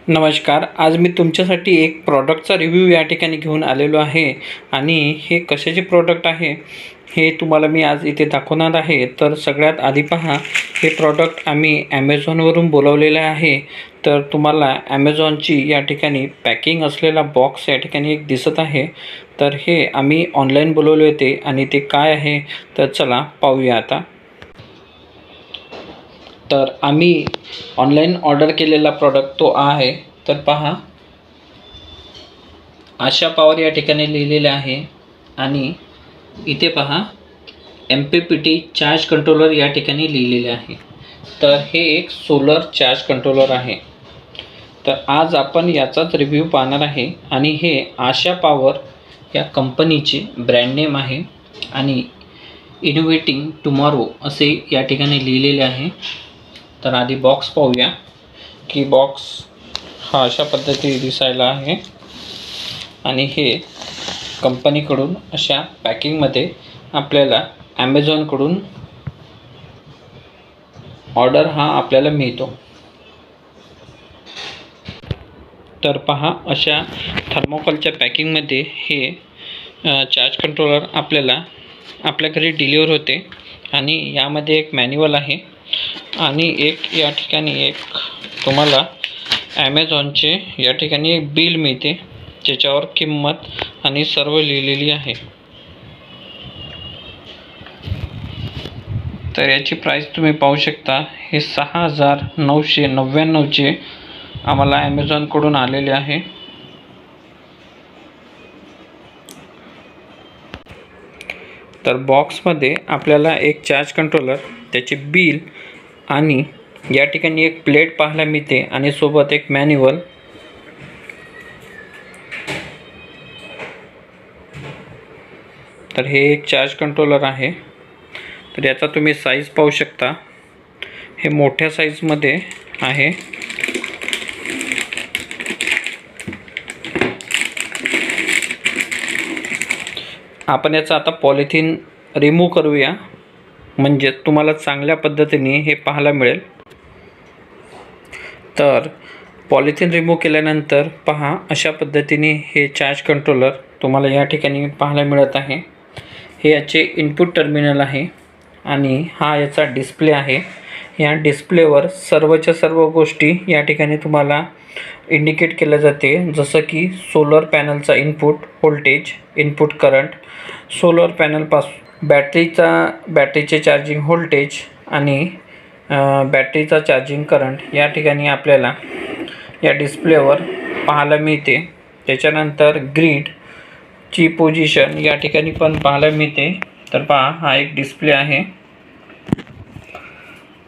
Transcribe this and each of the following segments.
नमस्कार. आज मी तुमच्यासाठी एक प्रॉडक्टचा रिव्ह्यू या ठिकाणी घेऊन आलेलो आहे आणि हे कशाचे प्रॉडक्ट आहे हे तुम्हाला मी आज इथे दाखवणार आहे. तर सगळ्यात आधी पहा, हे प्रॉडक्ट आम्ही ॲमेझॉनवरून बोलवलेलं आहे. तर तुम्हाला ॲमेझॉनची या ठिकाणी पॅकिंग असलेला बॉक्स या ठिकाणी एक दिसत आहे. तर हे आम्ही ऑनलाईन बोलवले होते आणि ते काय आहे तर चला पाहूया. आता तर आम्ही ऑनलाईन ऑर्डर केलेला प्रॉडक्ट तो आहे. तर पहा, आशा पॉवर या ठिकाणी लिहिलेले आहे आणि इथे पहा MPPT चार्ज कंट्रोलर या ठिकाणी लिहिलेले आहे. तर हे एक सोलर चार्ज कंट्रोलर आहे. तर आज आपण याचाच रिव्ह्यू पाहणार आहे आणि हे आशा पॉवर या कंपनीचे ब्रँड नेम आहे आणि इनोव्हेटिंग टुमॉरो असे या ठिकाणी लिहिलेले आहे. तर आधी बॉक्स पाहूया की बॉक्स हा अशा पद्धतीने दिसायला आहे आणि हे कंपनीकडून अशा पॅकिंगमध्ये आपल्याला ॲमेझॉनकडून ऑर्डर हा आपल्याला मिळतो. तर पहा, अशा थर्मोकोलच्या पॅकिंगमध्ये हे चार्ज कंट्रोलर आपल्याला आपल्या घरी डिलिव्हर होते आणि यामध्ये एक मॅन्युअल आहे आणि एक या ठिकाणी एक तुम्हाला ॲमेझॉनचे या ठिकाणी एक बिल मिळते ज्याच्यावर किंमत आणि सर्व लिहिलेली आहे. तर याची प्राईस तुम्ही पाहू शकता. हे 6,999चे आम्हाला ॲमेझॉनकडून आलेले आहे. तर बॉक्समध्ये आपल्याला एक चार्ज कंट्रोलर, त्याचे बिल आणि या ठिकाणी एक प्लेट पाहायला मिळते आणि सोबत एक मॅन्युअल. तर हे एक चार्ज कंट्रोलर आहे. तर याचा तुम्ही साईज पाहू शकता. हे मोठ्या साईजमध्ये आहे. आपण याचा आता पॉलिथिन रिमूव्ह करूया म्हणजे तुम्हाला चांगल्या पद्धतीने हे पाहायला मिळेल. तर पॉलिथिन रिमूव्ह केल्यानंतर पहा, अशा पद्धतीने हे चार्ज कंट्रोलर तुम्हाला या ठिकाणी पाहायला मिळत आहे. हे याचे इनपुट टर्मिनल आहे आणि हा याचा डिस्प्ले आहे. या डिस्प्लेवर सर्वच्या सर्व गोष्टी या ठिकाणी तुम्हाला इंडिकेट केल्या जाते, जसं की सोलर पॅनलचा input voltage, input current, solar पॅनलपासून बॅटरीचे चार्जिंग व्होल्टेज आणि बॅटरीचा चार्जिंग करंट या ठिकाणी आपल्याला या डिस्प्लेवर पाहायला मिळते. त्याच्यानंतर ग्रीडची पोझिशन या ठिकाणी पण पाहायला मिळते. तर पहा, हा एक डिस्प्ले आहे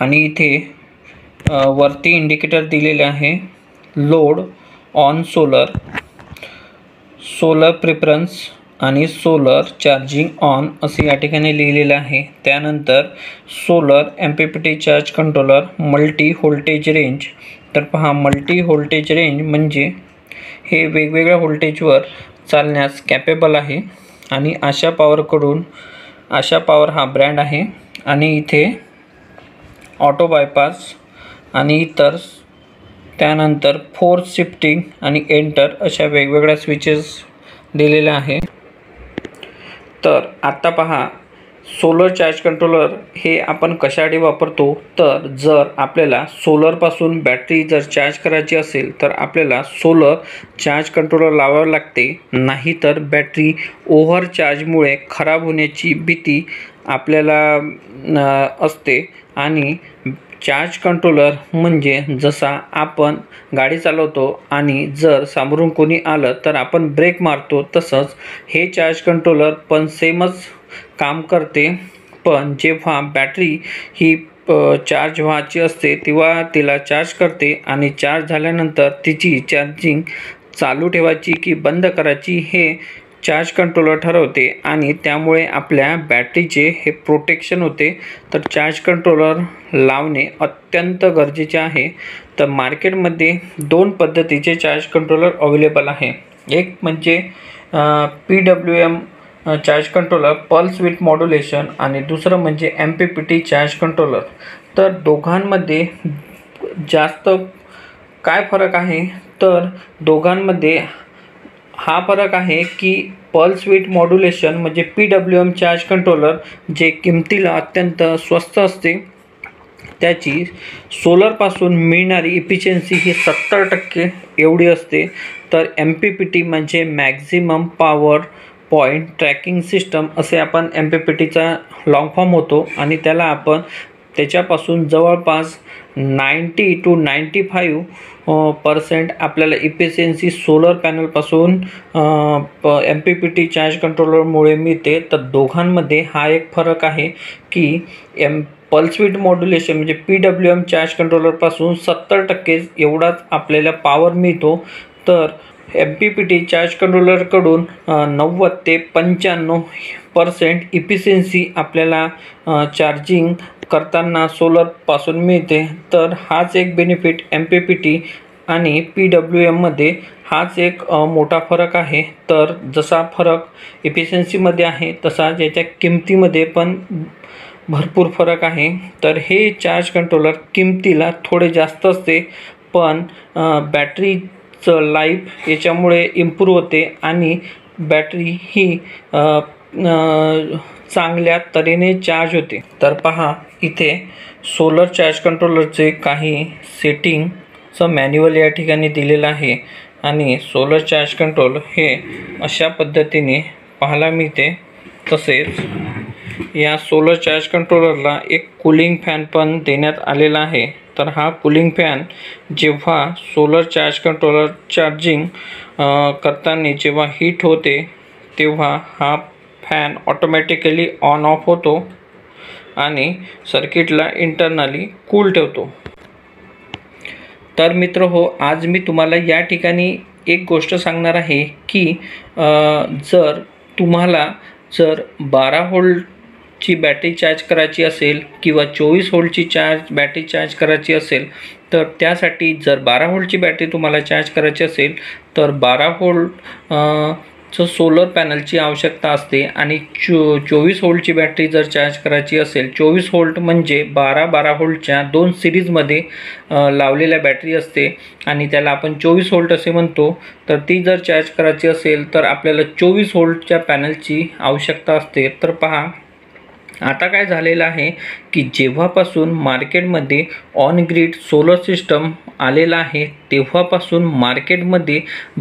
आणि इथे वरती इंडिकेटर दिलेले आहे. Load on solar, solar preference आणि सोलर चार्जिंग ऑन असे या ठिकाणी लिहिलेलं आहे. त्यानंतर solar MPPT charge controller multi voltage range. तर पहा, मल्टी व्होल्टेज रेंज म्हणजे हे वेगवेगळ्या व्होल्टेजवर चालण्यास कॅपेबल आहे आणि आशा पॉवरकडून, आशा पॉवर हा ब्रँड आहे आणि इथे ऑटो बायपास आणि इतर, त्यानंतर फोर्स शिफ्टिंग आणि एंटर अशा वेगवेगळ्या स्विचेस दिलेल्या आहे. तर आता पहा, सोलर चार्ज कंट्रोलर हे आपण कशासाठी वापरतो. तर जर आपल्याला सोलरपासून बॅटरी जर चार्ज करायची असेल तर आपल्याला सोलर चार्ज कंट्रोलर लावावे लागते, नाहीतर बॅटरी ओव्हर चार्जमुळे खराब होण्याची भीती आपल्याला असते. आणि चार्ज कंट्रोलर म्हणजे जसा आपण गाडी चालवतो आणि जर समोरून कोणी आलं तर आपण ब्रेक मारतो, तसंच हे चार्ज कंट्रोलर पण सेमच काम करते. पण जेव्हा बॅटरी ही चार्ज व्हायची असते तेव्हा तिला चार्ज करते आणि चार्ज झाल्यानंतर तिची चार्जिंग चालू ठेवायची की बंद करायची हे चार्ज कंट्रोलर ठरवते आणि त्यामुळे आपल्या बॅटरीचे हे प्रोटेक्शन होते. तर चार्ज कंट्रोलर लावणे अत्यंत गरजेचे आहे. तर मार्केटमध्ये 2 पद्धतीचे चार्ज कंट्रोलर अवेलेबल आहे. एक म्हणजे PWM charge controller, pulse with modulation, आणि दुसरं म्हणजे MPPT चार्ज कंट्रोलर. तर दोघांमध्ये जास्त काय फरक आहे तर दोघांमध्ये हा फरक आहे की पल्स विड्थ मॉड्युलेशन म्हणजे PWM चार्ज कंट्रोलर जे किमतीला अत्यंत स्वस्त असते, त्याची सोलरपासून मिळणारी इफिशियन्सी ही 70% एवढी असते. तर MPPT म्हणजे maximum power point tracking system असे आपण MPPTचा लॉंग फॉर्म होतो आणि त्याला आपण त्याच्यापासून जवळपास 90 to 95% आपल्याला इफिशियन्सी सोलर पॅनलपासून MPPT चार्ज कंट्रोलरमुळे मिळते. तर दोघांमध्ये हा एक फरक आहे की पल्स विड्थ मॉड्युलेशन म्हणजे PWM चार्ज कंट्रोलरपासून 70% एवढाच आपल्याला पॉवर मिळतो, तर MPPT चार्ज कंट्रोलरकडून 90 ते 95% इफिशियन्सी आपल्याला चार्जिंग करताना सोलरपासून मिळते. तर हाच एक बेनिफिट MPPT आणि PWMमध्ये हाच एक मोठा फरक आहे. तर जसा फरक इफिशियन्सीमध्ये आहे तसा याच्या किमतीमध्ये पण भरपूर फरक आहे. तर हे चार्ज कंट्रोलर किमतीला थोडे जास्त असते, पण बॅटरीचं लाईफ याच्यामुळे इम्प्रूव्ह होते आणि बॅटरी ही चांगल्या तऱ्हेने चार्ज होते. तर पहा इथे सोलर चार्ज कंट्रोलरचे काही सेटिंगचं मॅन्युअल या ठिकाणी दिलेलं आहे आणि सोलर चार्ज कंट्रोल हे अशा पद्धतीने पाहायला मिळते. तसेच या सोलर चार्ज कंट्रोलरला एक कूलिंग फॅन पण देण्यात आलेला आहे. तर हा कूलिंग फॅन जेव्हा सोलर चार्ज कंट्रोलर चार्जिंग करताना जेव्हा हीट होते तेव्हा हा फॅन ऑटोमॅटिकली ऑन ऑफ होतो आणि सर्किटला इंटरनली कूल ठेवतो. तर मित्र हो, आज मी तुम्हाला या ठिकाणी एक गोष्ट सांगणार आहे की जर तुम्हाला 12 व्होल्टची बॅटरी चार्ज करायची असेल किंवा 24 व्होल्टची बॅटरी चार्ज करायची असेल, तर त्यासाठी जर 12 व्होल्टची बॅटरी तुम्हाला चार्ज करायची असेल तर 12 व्होल्टचं सोलर पॅनलची आवश्यकता असते आणि 24 व्होल्टची बॅटरी जर चार्ज करायची असेल, 24 व्होल्ट म्हणजे 12 व्होल्टच्या 2 सिरीजमध्ये लावलेल्या बॅटरी असते आणि त्याला आपण 24 व्होल्ट असे म्हणतो. तर ती जर चार्ज करायची असेल तर आपल्याला 24 व्होल्टच्या पॅनलची आवश्यकता असते. तर पहा आता काय झालेलं आहे की जेव्हापासून मार्केटमध्ये ऑन ग्रीड सोलर सिस्टम आलेला आहे तेव्हापासून मार्केटमध्ये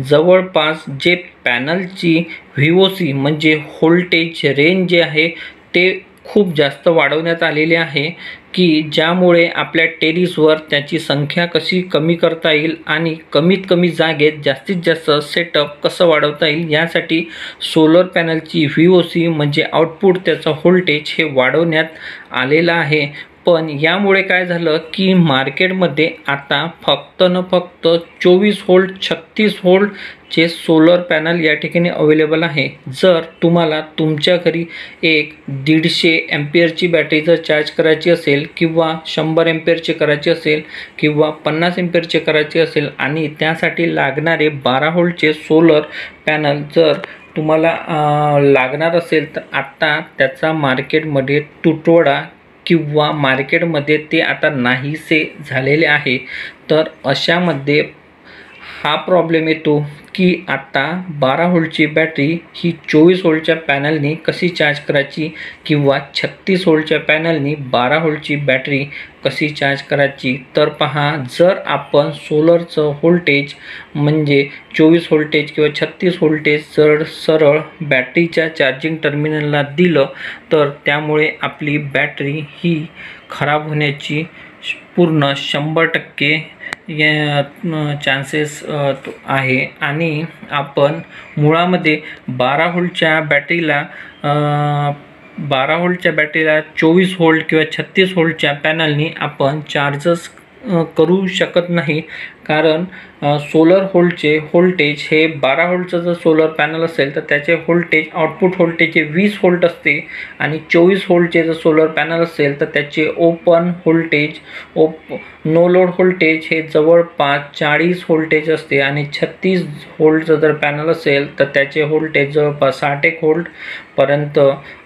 जवळपास जे पॅनलची VOC म्हणजे व्होल्टेज रेंज जे आहे ते खूप जास्त वाढवण्यात आलेले आहे की ज्यामुळे आपल्या टेरिसवर त्याची संख्या कशी कमी करता येईल आणि कमीत कमी जागेत जास्तीत जास्त सेटअप कसं वाढवता येईल यासाठी सोलर पॅनलची VOC म्हणजे आउटपुट त्याचा व्होल्टेज हे वाढवण्यात आलेलं आहे. पण यामुळे काय झालं की मार्केटमध्ये आता फक्त 24 व्होल्ट 36 व्होल्टचे सोलर पॅनल या ठिकाणी अवेलेबल आहे. जर तुम्हाला तुमच्या घरी एक 150 एम्पियरची बॅटरी जर चार्ज करायची असेल किंवा 100 एम्पियरची करायची असेल किंवा 50 एम्पियरची करायची असेल आणि त्यासाठी लागणारे 12 व्होल्टचे सोलर पॅनल जर तुम्हाला लागणार असेल तर आत्ता त्याचा मार्केटमध्ये तुटवडा किंवा मार्केटमध्ये ते आता नाहीसे झालेले आहे. तर अशामध्ये हा प्रॉब्लेम येतो की आता 12 व्होल्टची बॅटरी ही 24 व्होल्टच्या पॅनलनी कशी चार्ज करायची किंवा 36 व्होल्टच्या पॅनलनी 12 व्होल्टची बॅटरी कशी चार्ज करायची. तर पहा, जर आपण सोलरचं व्होल्टेज म्हणजे 24 व्होल्टेज किंवा 36 व्होल्टेज जर सरळ बॅटरीच्या चार्जिंग टर्मिनलला दिलं तर त्यामुळे आपली बॅटरी ही खराब होण्याची पूर्ण 100% चान्सेस आहे आणि आपण मुळामध्ये 12 व्होल्टच्या बॅटरीला 24 व्होल्ट किंवा 36 व्होल्टच्या पॅनलनी आपण चार्जच करू शकत नाही. कारण सोलर व्होल्टेज हे 12 व्होल्टचं जर सोलर पॅनल असेल तर त्याचे आउटपुट व्होल्टेज हे 20 व्होल्ट असते आणि 24 व्होल्टचे जर सोलर पॅनल असेल तर त्याचे नो लोड व्होल्टेज हे जवळपास 40 व्होल्टेज असते आणि 36 व्होल्टचं जर पॅनल असेल तर त्याचे व्होल्टेज जवळपास 60 व्होल्टपर्यंत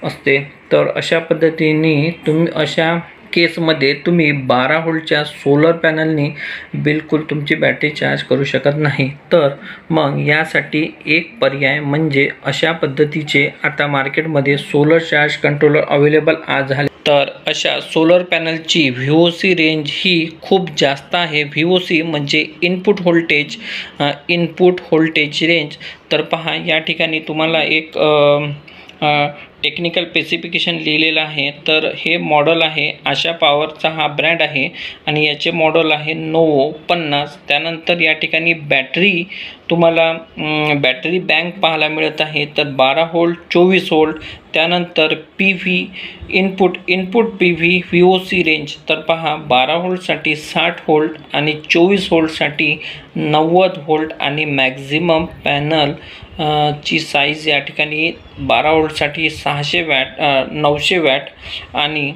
असते. तर अशा पद्धतीने तुम्ही अशा केसमध्ये तुम्ही 12 व्होल्टच्या सोलर पॅनलनी बिलकुल तुमची बॅटरी चार्ज करू शकत नाही। तर मग यासाठी एक पर्याय म्हणजे अशा पद्धतीचे आता मार्केटमध्ये सोलर चार्ज कंट्रोलर अवेलेबल झाले। तर अशा सोलर पॅनलची VOC रेंज ही खूप जास्त आहे। VOC म्हणजे इनपुट व्होल्टेज रेंज। तर पहा या ठिकाणी तुम्हाला एक टेक्निकल स्पेसिफिकेशन लिहिलेलं आहे। तर हे मॉडेल आहे, आशा पॉवरचा हा ब्रँड आहे आणि याचे मॉडेल आहे नोवो 50। त्यानंतर या ठिकाणी बॅटरी तुम्हाला बॅटरी बँक पाहायला मिळत आहे, तर 12 व्होल्ट 24 व्होल्ट। त्यानंतर PV input PV VOC range, तर पहा 12 व्होल्टसाठी 60 व्होल्ट आणि 24 व्होल्टसाठी 90 व्होल्ट आणि मॅक्झिमम पॅनल ची साईज या ठिकाणी 12 व्होल्टसाठी 600 वॅट 900 वॅट आणि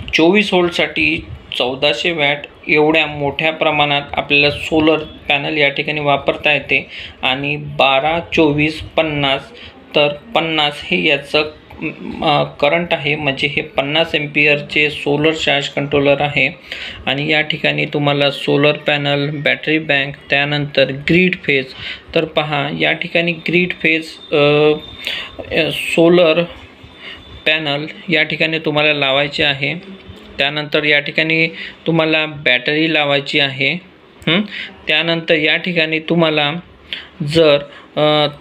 24 व्होल्टसाठी 1400 वॅट एवढ्या मोठ्या प्रमाणात आपल्याला सोलर पॅनल या ठिकाणी वापरता येते। आणि 12 24 50, तर 50 हे याचं करंट आहे, म्हणजे हे 50 एम्पियरचे सोलर चार्ज कंट्रोलर आहे। आणि या ठिकाणी तुम्हाला सोलर पॅनल, बॅटरी बँक, त्यानंतर ग्रीड फेज। तर पहा या ठिकाणी ग्रीड फेज सोलर पॅनल या ठिकाणी तुम्हाला लावायचे आहे। त्यानंतर या ठिकाणी तुम्हाला बॅटरी लावायची आहे। त्यानंतर या ठिकाणी तुम्हाला जर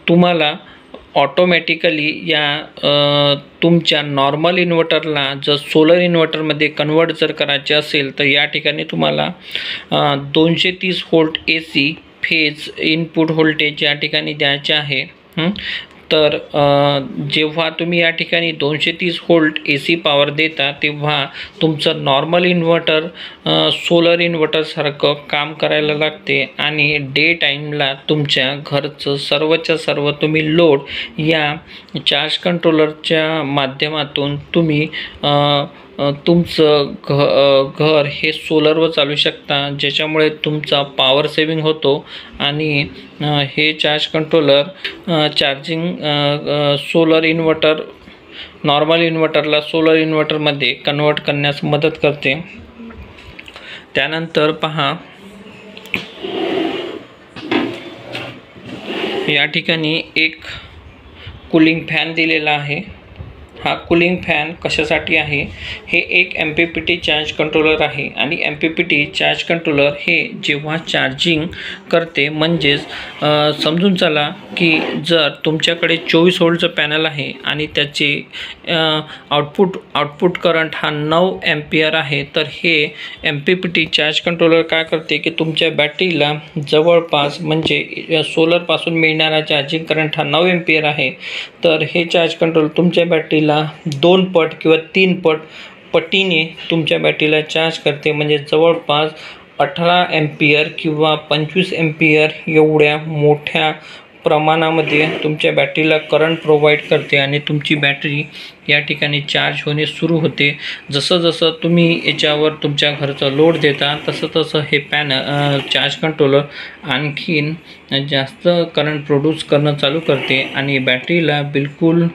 तुम्हाला ऑटोमॅटिकली या तुमच्या नॉर्मल इन्व्हर्टरला जर सोलर इन्व्हर्टरमध्ये कन्वर्ट जर करायचे असेल, तर या ठिकाणी तुम्हाला 230 volt AC phase input voltage या ठिकाणी द्यायचे आहे। तर जेव्हा तुम्ही या ठिकाणी 230 व्होल्ट AC पॉवर देता, तेव्हा तुमचं नॉर्मल इन्व्हर्टर सोलर इन्व्हर्टरसारखं काम करायला लागते आणि डे टाईमला तुमच्या घरचं सर्वच्या सर्व तुम्ही लोड या चार्ज कंट्रोलरच्या माध्यमातून तुम्ही तुमचं घर हे सोलरवर चालू शकता, ज्याच्यामुळे तुमचा पॉवर सेविंग होतो। आणि हे charge controller charging solar inverter normal इन्व्हर्टरला सोलर इन्व्हर्टरमध्ये कन्वर्ट करण्यास मदत करते। त्यानंतर पहा या ठिकाणी एक कूलिंग फॅन दिलेला आहे। हा कूलिंग फॅन कशासाठी आहे? हे एक MPPT चार्ज कंट्रोलर आहे आणि MPPT चार्ज कंट्रोलर हे जेव्हा चार्जिंग करते, म्हणजेच समजून चला की जर तुमच्याकडे 24 व्होल्टचं पॅनल आहे आणि त्याचे आउटपुट करंट हा 9 एम्पियर आहे, तर हे MPPT चार्ज कंट्रोलर काय करते की तुमच्या बॅटरीला जवळपास, म्हणजे सोलरपासून मिळणारा चार्जिंग करंट हा 9 एम्पियर आहे, तर हे चार्ज कंट्रोलर तुमच्या बॅटरीला 2 पट किंवा 3 पटीने तुमच्या बॅटरीला चार्ज करते। म्हणजे जवळपास 18 एम्पियर किंवा 25 एम्पियर एवढ्या मोठ्या प्रमाणामध्ये तुमच्या बॅटरीला करंट प्रोव्हाइड करते आणि तुमची बॅटरी या ठिकाणी चार्ज होणे सुरू होते। जसं जसं तुम्ही याच्यावर तुमच्या घरचं लोड देता, तसं तसं हे चार्ज कंट्रोलर आणखीन जास्त करंट प्रोड्यूस करणं चालू करते आणि बॅटरीला बिलकुल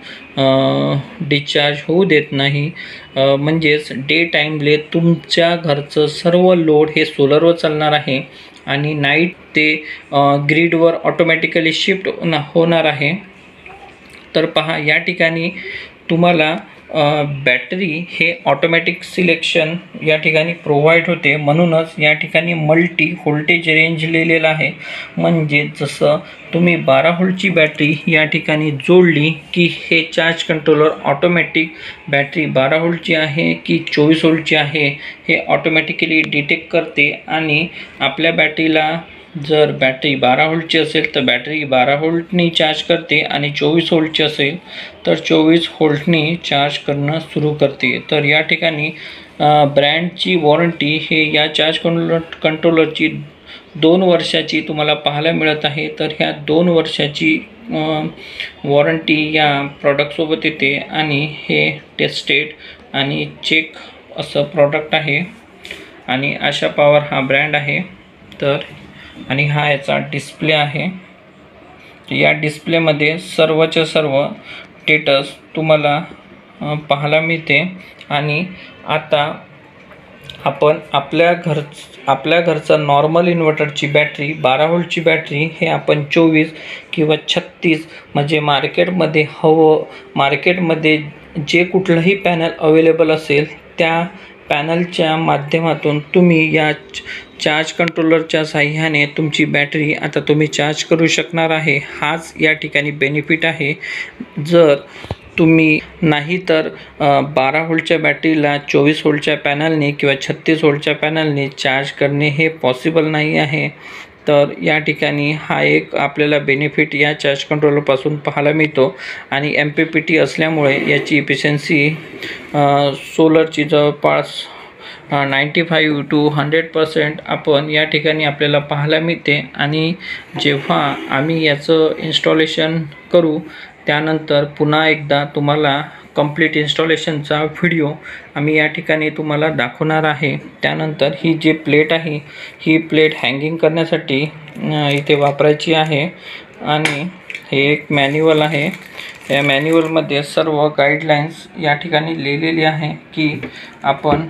डिस्चार्ज होऊ देत नाही। म्हणजेच डे टाईमले तुमच्या घरचं सर्व लोड हे सोलरवर चालणार आहे आणि नाईट ते ग्रीडवर ऑटोमॅटिकली शिफ्ट होणार आहे। तर पहा या ठिकाणी तुम्हाला बॅटरी हे ऑटोमॅटिक सिलेक्शन या ठिकाणी प्रोव्हाइड होते, म्हणूनच या ठिकाणी मल्टी व्होल्टेज रेंज लिहिलेलं आहे। म्हणजे जसं तुम्ही 12 व्होल्टची बॅटरी या ठिकाणी जोडली की हे चार्ज कंट्रोलर ऑटोमॅटिक बॅटरी 12 व्होल्टची आहे की 24 व्होल्टची आहे हे ऑटोमॅटिकली डिटेक्ट करते आणि आपल्या बॅटरीला जर बॅटरी 12 व्होल्टची असेल तर बॅटरी 12 व्होल्टनी चार्ज करते आणि 24 व्होल्टची असेल तर 24 व्होल्टनी चार्ज करणं सुरू करते। तर या ठिकाणी ब्रँडची वॉरंटी हे या चार्ज कंट्रोलरची 2 वर्षाची तुम्हाला पाहायला मिळत आहे। तर ह्या 2 वर्षाची वॉरंटी या प्रॉडक्टसोबत येते आणि हे टेस्टेड आणि चेक असं प्रॉडक्ट आहे आणि आशा पॉवर हा ब्रँड आहे। तर आणि हा याचा डिस्प्ले आहे। या डिस्प्लेमध्ये सर्वच्या सर्व स्टेटस तुम्हाला पाहायला मिळते। आणि आता आपण आपल्या घरचा नॉर्मल इन्व्हर्टरची बॅटरी 12 व्होल्टची बॅटरी हे आपण 24 किंवा 36 म्हणजे मार्केटमध्ये जे कुठलंही पॅनल अवेलेबल असेल त्या पॅनलच्या माध्यमातून तुम्ही या चार्ज कंट्रोलरच्या साहाय्याने तुमची बॅटरी आता तुम्ही चार्ज करू शकणार आहे। हाच या ठिकाणी बेनिफिट आहे। जर तुम्ही नाही तर 12 व्होल्टच्या बॅटरीला 24 व्होल्टच्या पॅनलने किंवा 36 व्होल्टच्या पॅनलने चार्ज करणे हे पॉसिबल नाही आहे। तर या ठिकाणी हा एक आपल्याला बेनिफिट या चार्ज कंट्रोलरपासून पाहायला मिळतो आणि MPPT असल्यामुळे याची इफिशियन्सी सोलरची जवळपास 95 to 100% आपण या ठिकाणी आपल्याला पाहायला मिळते। आणि जेव्हा आम्ही याचं इन्स्टॉलेशन करू त्यानंतर पुन्हा एकदा तुम्हाला कंप्लीट इन्स्टॉलेशनचा व्हिडिओ आम्ही या ठिकाणी तुम्हाला दाखवणार आहे। त्यानंतर ही जी प्लेट आहे ही प्लेट हँगिंग करण्यासाठी इथे वापरायची आहे आणि हे एक मॅन्युअल आहे। या मॅन्युअलमध्ये सर्व गाईडलाईन्स या ठिकाणी लिहिलेली आहे की आपण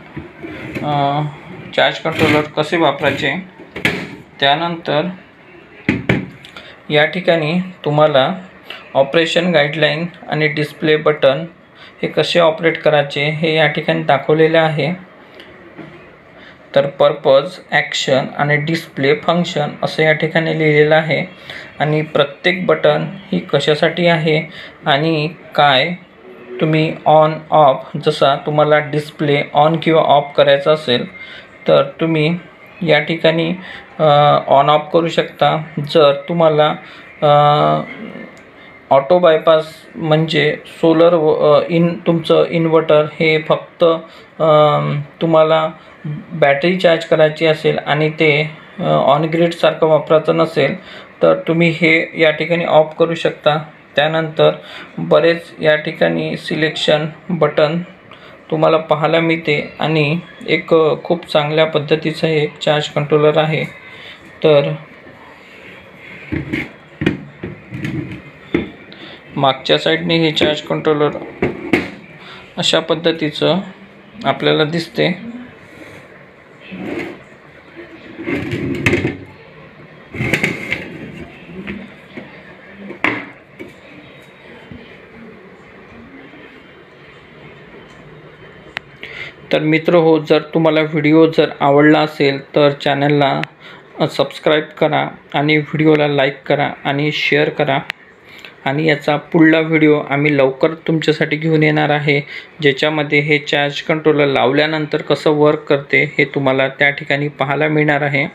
चार्ज कंट्रोलर कसे वापरायचे। त्यानंतर या ठिकाणी तुम्हाला ऑपरेशन गाईडलाईन आणि डिस्प्ले बटन हे कसे ऑपरेट करायचे हे या ठिकाणी दाखवलेले आहे। तर पर्पज, ॲक्शन आणि डिस्प्ले फंक्शन असं या ठिकाणी लिहिलेलं आहे आणि प्रत्येक बटन ही कशासाठी आहे आणि काय तुम्ही ऑन ऑफ जसा तुम्हाला डिस्प्ले ऑन किंवा ऑफ करायचा असेल तर तुम्ही या ठिकाणी ऑन ऑफ करू शकता। जर तुम्हाला ऑटो बायपास म्हणजे तुमचं इन्व्हर्टर हे फक्त तुम्हाला बॅटरी चार्ज करायची असेल आणि ते ऑन ग्रिड सारखं वापरायचं नसेल तर तुम्ही हे या ठिकाणी ऑफ करू शकता। त्यानंतर बरेच या ठिकाणी सिलेक्शन बटन तुम्हाला पाहायला मिळते आणि एक खूप चांगल्या पद्धतीचा एक चार्ज कंट्रोलर आहे। तर मागच्या साईडने हे चार्ज कंट्रोलर अशा पद्धतीचं आपल्याला दिसते। तर मित्रहो, जर तुम्हाला व्हिडिओ जर आवडला असेल तर चॅनलला सबस्क्राईब करा आणि व्हिडिओला लाईक करा आणि शेअर करा आणि याचा पुढला व्हिडिओ आम्ही लवकर तुमच्यासाठी घेऊन येणार आहे ज्याच्यामध्ये हे चार्ज कंट्रोलर लावल्यानंतर कसं वर्क करते हे तुम्हाला त्या ठिकाणी पाहायला मिळणार आहे।